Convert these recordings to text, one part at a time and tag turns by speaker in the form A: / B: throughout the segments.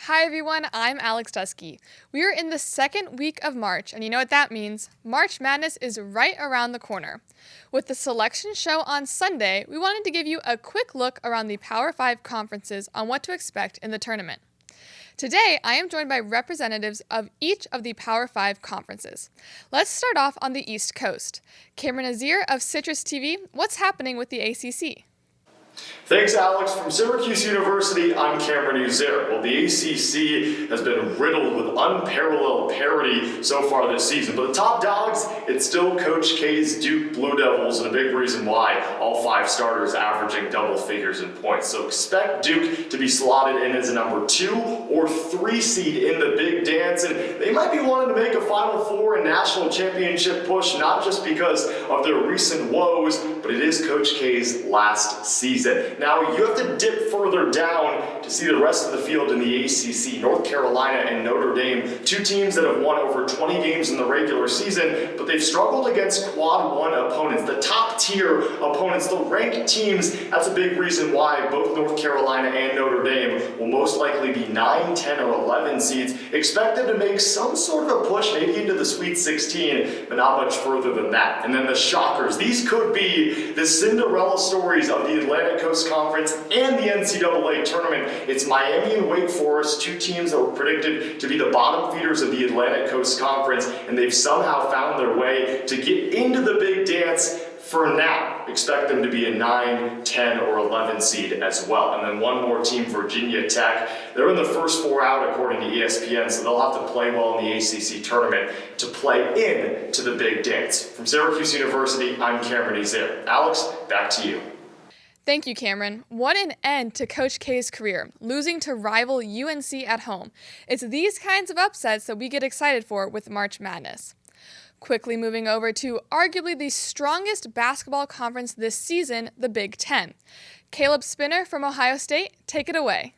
A: Hi everyone, I'm Alex Dusky. We are in the second week of March, and you know what that means. March Madness is right around the corner. With the selection show on Sunday, we wanted to give you a quick look around the Power 5 conferences on what to expect in the tournament. Today, I am joined by representatives of each of the Power 5 conferences. Let's start off on the East Coast. Cameron Nazir of Citrus TV, what's happening with the ACC?
B: Thanks, Alex. From Syracuse University, I'm Cameron Nazir. Well, the ACC has been riddled with unparalleled parity so far this season. But the top dogs, it's still Coach K's Duke Blue Devils, and a big reason why all 5 starters averaging double figures in points. So expect Duke to be slotted in as a number 2 or 3 seed in the Big Dance. And they might be wanting to make a Final Four and national championship push, not just because of their recent woes, but it is Coach K's last season. Now, you have to dip further down to see the rest of the field in the ACC. North Carolina and Notre Dame, 2 teams that have won over 20 games in the regular season, but they've struggled against quad 1 opponents, the top tier opponents, the ranked teams. That's a big reason why both North Carolina and Notre Dame will most likely be 9, 10, or 11 seeds. Expect them to make some sort of a push, maybe into the Sweet 16, but not much further than that. And then the shockers. These could be the Cinderella stories of the Atlantic Coast Conference and the NCAA tournament. It's Miami and Wake Forest, 2 teams that were predicted to be the bottom feeders of the Atlantic Coast Conference, and they've somehow found their way to get into the Big Dance. For now, expect them to be a 9, 10, or 11 seed as well. And then one more team, Virginia Tech. They're in the first 4 out according to ESPN, so they'll have to play well in the ACC tournament to play in to the Big Dance. From Syracuse University, I'm Cameron Nazir. Alex, back to you.
A: Thank you, Cameron. What an end to Coach K's career, losing to rival UNC at home. It's these kinds of upsets that we get excited for with March Madness. Quickly moving over to arguably the strongest basketball conference this season, the Big Ten. Caleb Spinner from Ohio State, take it away.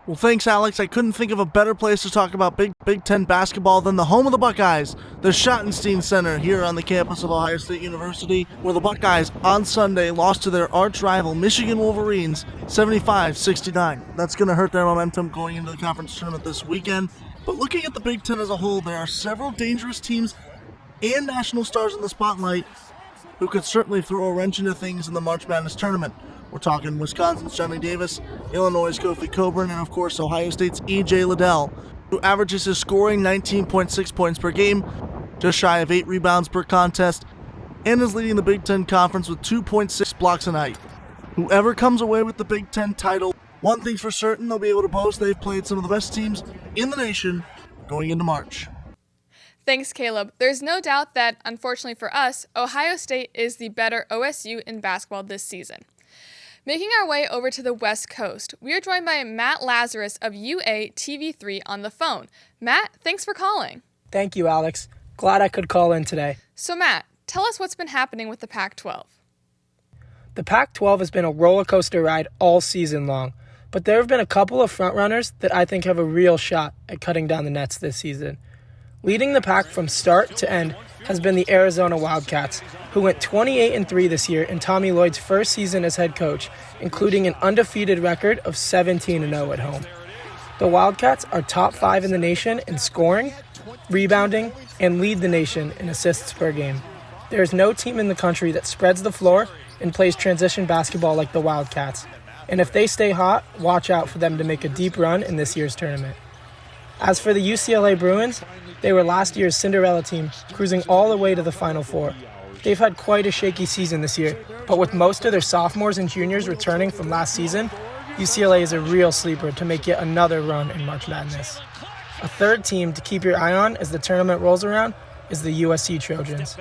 C: Well, thanks, Alex. I couldn't think of a better place to talk about Big Ten basketball than the home of the Buckeyes, the Schottenstein Center here on the campus of Ohio State University, where the Buckeyes on Sunday lost to their arch rival Michigan Wolverines 75-69. That's going to hurt their momentum going into the conference tournament this weekend. But looking at the Big Ten as a whole, there are several dangerous teams and national stars in the spotlight who could certainly throw a wrench into things in the March Madness tournament. We're talking Wisconsin's Johnny Davis, Illinois' Kofi Cockburn, and of course Ohio State's E.J. Liddell, who averages his scoring 19.6 points per game, just shy of 8 rebounds per contest, and is leading the Big Ten Conference with 2.6 blocks a night. Whoever comes away with the Big Ten title, one thing's for certain, they'll be able to boast they've played some of the best teams in the nation going into March.
A: Thanks, Caleb. There's no doubt that, unfortunately for us, Ohio State is the better OSU in basketball this season. Making our way over to the West Coast, we are joined by Matt Lazarus of UA TV3 on the phone. Matt, thanks for calling.
D: Thank you, Alex. Glad I could call in today.
A: So Matt, tell us what's been happening with the Pac-12.
D: The Pac-12 has been a roller coaster ride all season long, but there have been a couple of frontrunners that I think have a real shot at cutting down the nets this season. Leading the pack from start to end has been the Arizona Wildcats, who went 28-3 this year in Tommy Lloyd's first season as head coach, including an undefeated record of 17-0 at home. The Wildcats are top 5 in the nation in scoring, rebounding, and lead the nation in assists per game. There is no team in the country that spreads the floor and plays transition basketball like the Wildcats. And if they stay hot, watch out for them to make a deep run in this year's tournament. As for the UCLA Bruins, they were last year's Cinderella team, cruising all the way to the Final Four. They've had quite a shaky season this year, but with most of their sophomores and juniors returning from last season, UCLA is a real sleeper to make yet another run in March Madness. A third team to keep your eye on as the tournament rolls around is the USC Trojans.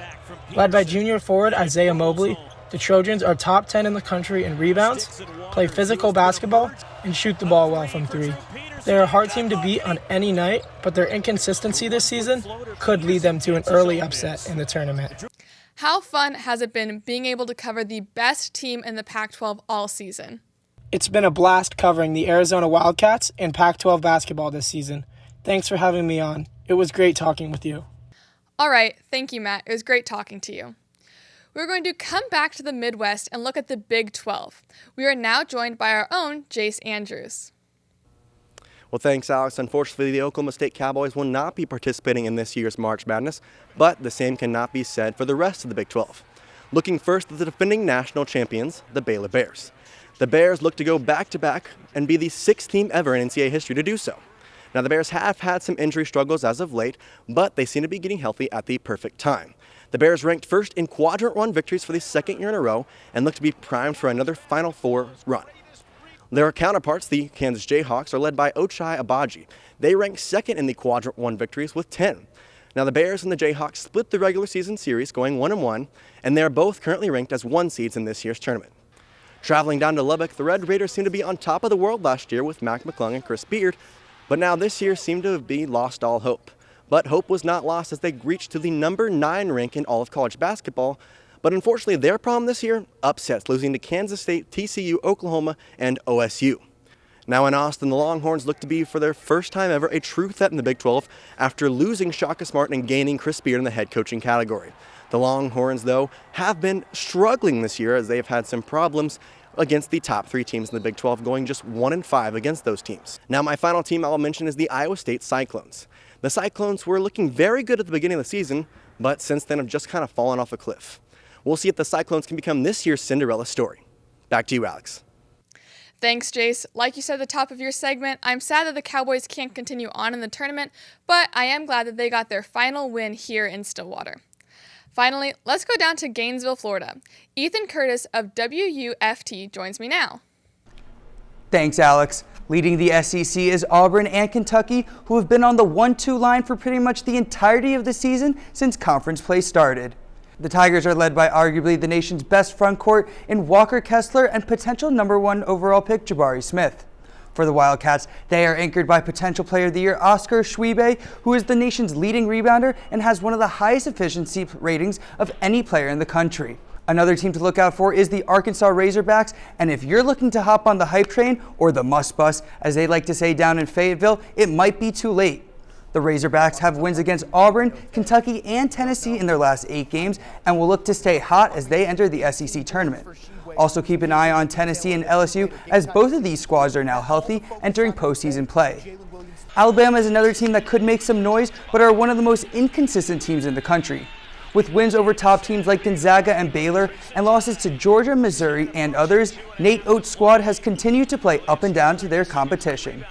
D: Led by junior forward Isaiah Mobley, the Trojans are top 10 in the country in rebounds, play physical basketball, and shoot the ball well from 3. They're a hard team to beat on any night, but their inconsistency this season could lead them to an early upset in the tournament.
A: How fun has it been being able to cover the best team in the Pac-12 all season?
D: It's been a blast covering the Arizona Wildcats and Pac-12 basketball this season. Thanks for having me on. It was great talking with you.
A: All right, thank you, Matt. It was great talking to you. We're going to come back to the Midwest and look at the Big 12. We are now joined by our own Jace Andrews.
E: Well, thanks, Alex. Unfortunately, the Oklahoma State Cowboys will not be participating in this year's March Madness, but the same cannot be said for the rest of the Big 12. Looking first at the defending national champions, the Baylor Bears. The Bears look to go back-to-back and be the 6th team ever in NCAA history to do so. Now, the Bears have had some injury struggles as of late, but they seem to be getting healthy at the perfect time. The Bears ranked first in Quadrant 1 victories for the 2nd year in a row and look to be primed for another Final Four run. Their counterparts, the Kansas Jayhawks, are led by Ochai Agbaji. They rank 2nd in the Quadrant 1 victories with 10. Now, the Bears and the Jayhawks split the regular season series, going 1-1, and they are both currently ranked as 1 seeds in this year's tournament. Traveling down to Lubbock, the Red Raiders seemed to be on top of the world last year with Mac McClung and Chris Beard, but now this year seemed to be lost all hope. But hope was not lost as they reached to the number 9 rank in all of college basketball. But unfortunately, their problem this year, upsets, losing to Kansas State, TCU, Oklahoma, and OSU. Now in Austin, the Longhorns look to be, for their first time ever, a true threat in the Big 12 after losing Shaka Smart and gaining Chris Beard in the head coaching category. The Longhorns, though, have been struggling this year as they have had some problems against the top 3 teams in the Big 12, going just 1-5 against those teams. Now, my final team I'll mention is the Iowa State Cyclones. The Cyclones were looking very good at the beginning of the season, but since then have just kind of fallen off a cliff. We'll see if the Cyclones can become this year's Cinderella story. Back to you, Alex.
A: Thanks, Jace. Like you said at the top of your segment, I'm sad that the Cowboys can't continue on in the tournament, but I am glad that they got their final win here in Stillwater. Finally, let's go down to Gainesville, Florida. Ethan Curtis of WUFT joins me now.
F: Thanks, Alex. Leading the SEC is Auburn and Kentucky, who have been on the 1-2 line for pretty much the entirety of the season since conference play started. The Tigers are led by arguably the nation's best front court in Walker Kessler and potential number 1 overall pick Jabari Smith. For the Wildcats, they are anchored by potential player of the year Oscar Schwebe, who is the nation's leading rebounder and has one of the highest efficiency ratings of any player in the country. Another team to look out for is the Arkansas Razorbacks, and if you're looking to hop on the hype train, or the must bus, as they like to say down in Fayetteville, it might be too late. The Razorbacks have wins against Auburn, Kentucky, and Tennessee in their last 8 games and will look to stay hot as they enter the SEC tournament. Also keep an eye on Tennessee and LSU as both of these squads are now healthy entering postseason play. Alabama is another team that could make some noise but are one of the most inconsistent teams in the country. With wins over top teams like Gonzaga and Baylor and losses to Georgia, Missouri, and others, Nate Oates' squad has continued to play up and down to their competition.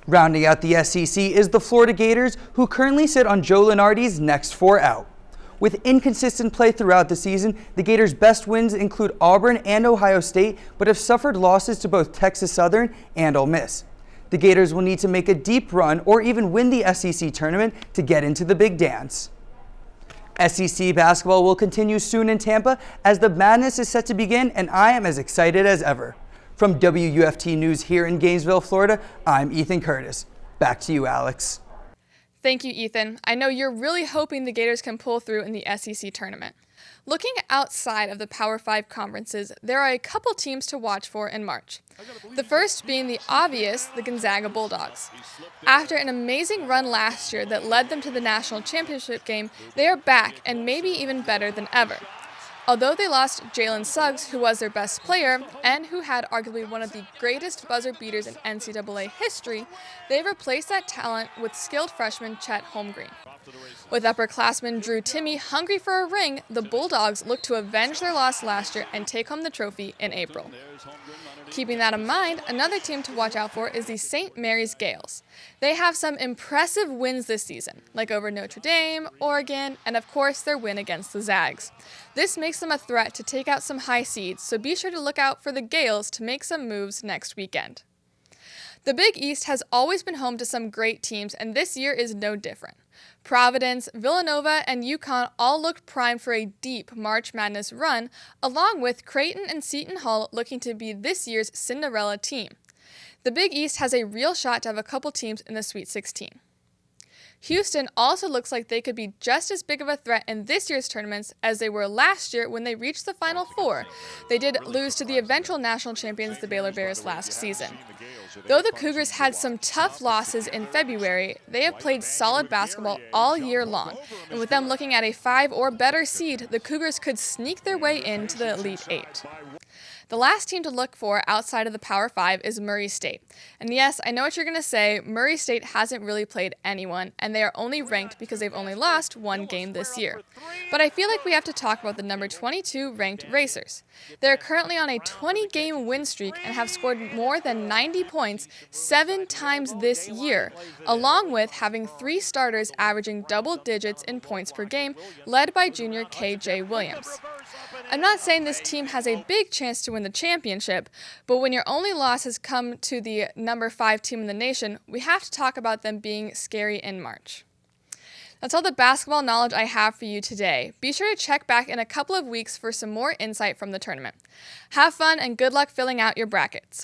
F: Rounding out the SEC is the Florida Gators, who currently sit on Joe Lunardi's next 4 out. With inconsistent play throughout the season, the Gators' best wins include Auburn and Ohio State, but have suffered losses to both Texas Southern and Ole Miss. The Gators will need to make a deep run or even win the SEC tournament to get into the big dance. SEC basketball will continue soon in Tampa as the madness is set to begin, and I am as excited as ever. From WUFT News here in Gainesville, Florida, I'm Ethan Curtis. Back to you, Alex.
A: Thank you, Ethan. I know you're really hoping the Gators can pull through in the SEC tournament. Looking outside of the Power 5 conferences, there are a couple teams to watch for in March. The first being the obvious, the Gonzaga Bulldogs. After an amazing run last year that led them to the national championship game, they are back and maybe even better than ever. Although they lost Jalen Suggs, who was their best player and who had arguably one of the greatest buzzer beaters in NCAA history, they replaced that talent with skilled freshman Chet Holmgren. With upperclassman Drew Timme hungry for a ring, the Bulldogs look to avenge their loss last year and take home the trophy in April. Keeping that in mind, another team to watch out for is the St. Mary's Gaels. They have some impressive wins this season, like over Notre Dame, Oregon, and of course their win against the Zags. This makes them a threat to take out some high seeds, so be sure to look out for the Gaels to make some moves next weekend. The Big East has always been home to some great teams, and this year is no different. Providence, Villanova, and UConn all looked primed for a deep March Madness run, along with Creighton and Seton Hall looking to be this year's Cinderella team. The Big East has a real shot to have a couple teams in the Sweet 16. Houston also looks like they could be just as big of a threat in this year's tournaments as they were last year when they reached the Final Four. They did lose to the eventual national champions, the Baylor Bears, last season. Though the Cougars had some tough losses in February, they have played solid basketball all year long, and with them looking at a 5 or better seed, the Cougars could sneak their way into the Elite Eight. The last team to look for outside of the Power 5 is Murray State. And yes, I know what you're going to say, Murray State hasn't really played anyone, and they are only ranked because they've only lost one game this year. But I feel like we have to talk about the number 22 ranked Racers. They are currently on a 20-game win streak and have scored more than 90 points 7 times this year, along with having 3 starters averaging double digits in points per game, led by junior K.J. Williams. I'm not saying this team has a big chance to win the championship, but when your only loss has come to the number 5 team in the nation, we have to talk about them being scary in March. That's all the basketball knowledge I have for you today. Be sure to check back in a couple of weeks for some more insight from the tournament. Have fun and good luck filling out your brackets.